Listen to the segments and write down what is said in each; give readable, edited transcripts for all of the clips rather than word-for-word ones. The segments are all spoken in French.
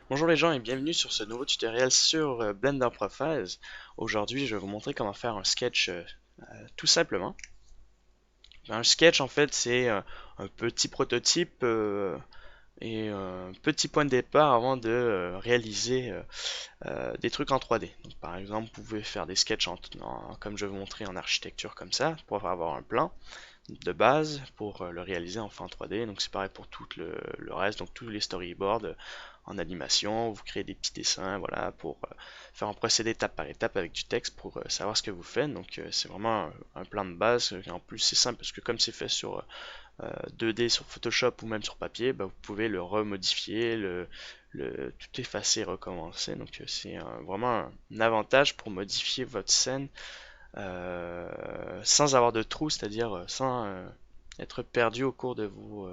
Bonjour les gens et bienvenue sur ce nouveau tutoriel sur Blender Profiles. Aujourd'hui, je vais vous montrer comment faire un sketch tout simplement. Un sketch en fait, c'est un petit prototype et un petit point de départ avant de réaliser des trucs en 3D. Donc, par exemple, vous pouvez faire des sketchs comme je vais vous montrer en architecture comme ça pour avoir un plan de base pour le réaliser enfin en 3D. Donc c'est pareil pour tout le reste, donc tous les storyboards en animation, vous créez des petits dessins, voilà, pour faire un procédé étape par étape avec du texte pour savoir ce que vous faites. Donc c'est vraiment un plan de base. En plus c'est simple parce que comme c'est fait sur 2D sur Photoshop ou même sur papier, bah, vous pouvez le remodifier, tout effacer, recommencer. Donc c'est vraiment un avantage pour modifier votre scène sans avoir de trou, c'est-à-dire sans être perdu au cours de vos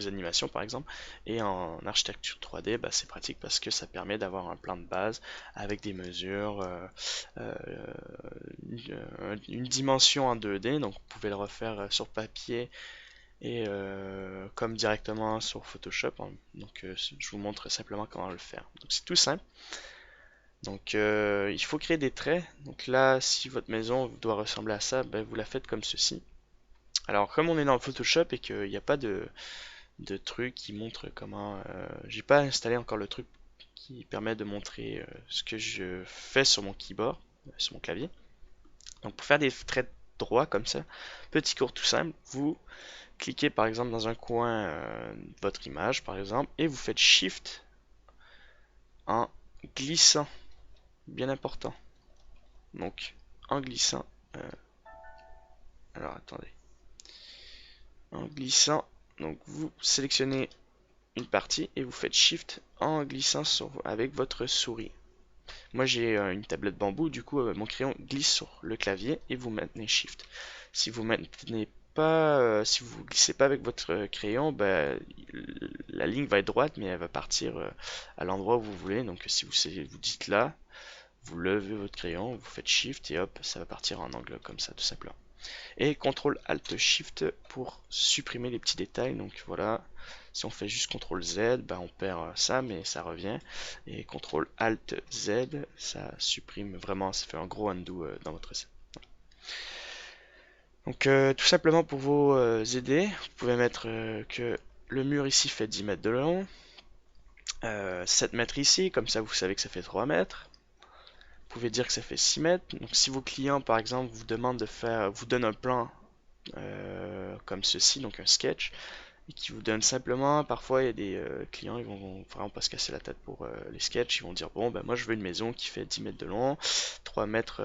animations par exemple. Et en architecture 3D, bah, c'est pratique parce que ça permet d'avoir un plan de base avec des mesures, euh, une dimension en 2D, donc vous pouvez le refaire sur papier et comme directement sur Photoshop, hein. Donc je vous montre simplement comment le faire. Donc c'est tout simple. Donc il faut créer des traits. Donc là, si votre maison doit ressembler à ça, ben, vous la faites comme ceci. Alors comme on est dans Photoshop et qu'il n'y a pas de truc qui montre comment... j'ai pas installé encore le truc qui permet de montrer ce que je fais sur mon keyboard, sur mon clavier. Donc pour faire des traits droits comme ça, petit cours tout simple, vous cliquez par exemple dans un coin de votre image par exemple et vous faites Shift en glissant, bien important. Donc en glissant, euh, alors attendez, en glissant, donc vous sélectionnez une partie et vous faites Shift en glissant avec votre souris. Moi j'ai une tablette bambou, du coup mon crayon glisse sur le clavier et vous maintenez Shift. Si vous maintenez pas, si vous glissez pas avec votre crayon, bah, la ligne va être droite mais elle va partir à l'endroit où vous voulez. Donc si vous dites là, vous levez votre crayon, vous faites Shift et hop, ça va partir en angle comme ça tout simplement. Et CTRL ALT SHIFT pour supprimer les petits détails. Donc voilà, si on fait juste CTRL Z, bah on perd ça, mais ça revient. Et CTRL ALT Z, ça supprime vraiment, ça fait un gros undo dans votre scène. Donc tout simplement pour vous aider, vous pouvez mettre que le mur ici fait 10 mètres de long, 7 mètres ici, comme ça vous savez que ça fait 3 mètres. Vous pouvez dire que ça fait 6 mètres. Donc si vos clients par exemple vous demandent de faire, vous donnent un plan comme ceci, donc un sketch, et qui vous donne simplement, parfois il y a des clients, ils vont vraiment pas se casser la tête pour les sketchs, ils vont dire bon ben moi je veux une maison qui fait 10 mètres de long, 3 mètres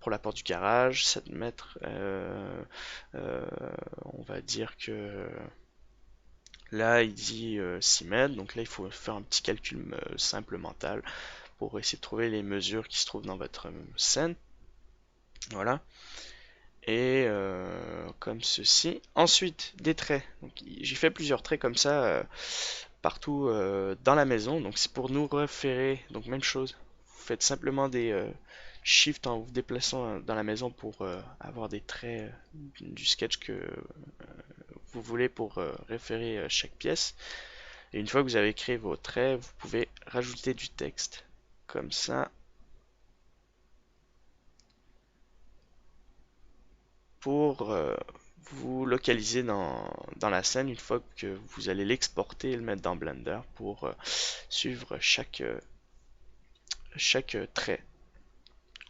pour la porte du garage, 7 mètres, euh, on va dire que là il dit 6 mètres, donc là il faut faire un petit calcul simple mental pour essayer de trouver les mesures qui se trouvent dans votre scène, voilà. Et comme ceci. Ensuite, des traits. Donc, j'ai fait plusieurs traits comme ça partout dans la maison. Donc, c'est pour nous référer. Donc, même chose. Vous faites simplement des shifts en vous déplaçant dans la maison pour avoir des traits du sketch que vous voulez pour référer chaque pièce. Et une fois que vous avez créé vos traits, vous pouvez rajouter du texte. Comme ça. Pour vous localiser dans la scène une fois que vous allez l'exporter et le mettre dans Blender pour suivre chaque trait.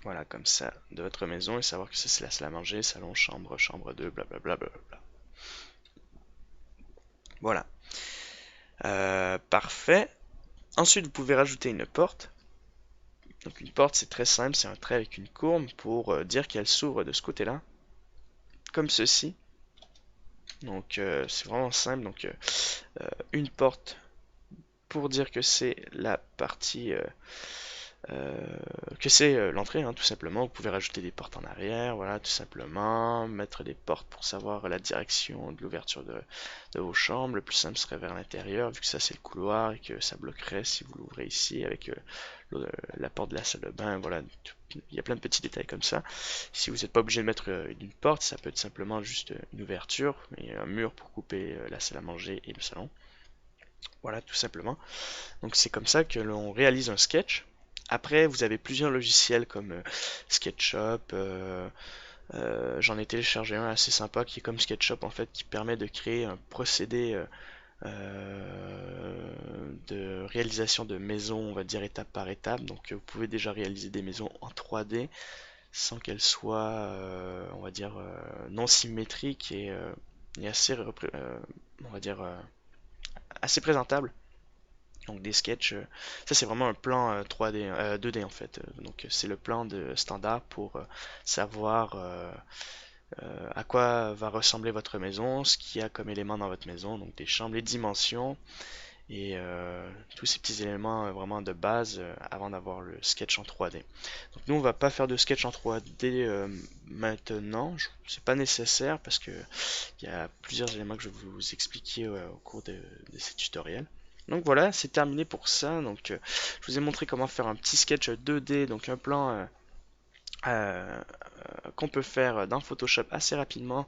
Voilà, comme ça, de votre maison et savoir que ça c'est la salle à manger, salon, chambre, chambre 2, blablabla. Bla. Voilà. Parfait. Ensuite, vous pouvez rajouter une porte. Donc une porte, c'est très simple, c'est un trait avec une courbe pour dire qu'elle s'ouvre de ce côté-là, comme ceci. Donc c'est vraiment simple. Donc une porte pour dire que c'est la partie euh, que c'est l'entrée, hein, tout simplement. Vous pouvez rajouter des portes en arrière, voilà, tout simplement. Mettre des portes pour savoir la direction de l'ouverture de vos chambres. Le plus simple serait vers l'intérieur, vu que ça c'est le couloir et que ça bloquerait si vous l'ouvrez ici avec la porte de la salle de bain. Voilà, il y a plein de petits détails comme ça. Si vous n'êtes pas obligé de mettre une porte, ça peut être simplement juste une ouverture et un mur pour couper la salle à manger et le salon. Voilà, tout simplement. Donc c'est comme ça que l'on réalise un sketch. Après, vous avez plusieurs logiciels comme SketchUp. J'en ai téléchargé un assez sympa qui est comme SketchUp en fait, qui permet de créer un procédé de réalisation de maisons, on va dire étape par étape. Donc vous pouvez déjà réaliser des maisons en 3D sans qu'elles soient, on va dire, non symétriques et assez, on va dire, assez présentables. Donc des sketchs, ça c'est vraiment un plan 3D, 2D en fait. Donc c'est le plan de standard pour savoir à quoi va ressembler votre maison, ce qu'il y a comme éléments dans votre maison, donc des chambres, les dimensions et tous ces petits éléments vraiment de base avant d'avoir le sketch en 3D. Donc nous on va pas faire de sketch en 3D maintenant, c'est pas nécessaire parce que il y a plusieurs éléments que je vais vous expliquer au cours de ces tutoriels. Donc voilà, c'est terminé pour ça. Donc je vous ai montré comment faire un petit sketch 2D, donc un plan qu'on peut faire dans Photoshop assez rapidement.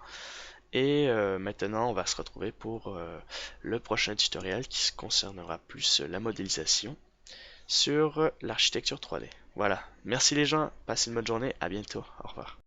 Et maintenant, on va se retrouver pour le prochain tutoriel qui concernera plus la modélisation sur l'architecture 3D. Voilà, merci les gens, passez une bonne journée, à bientôt, au revoir.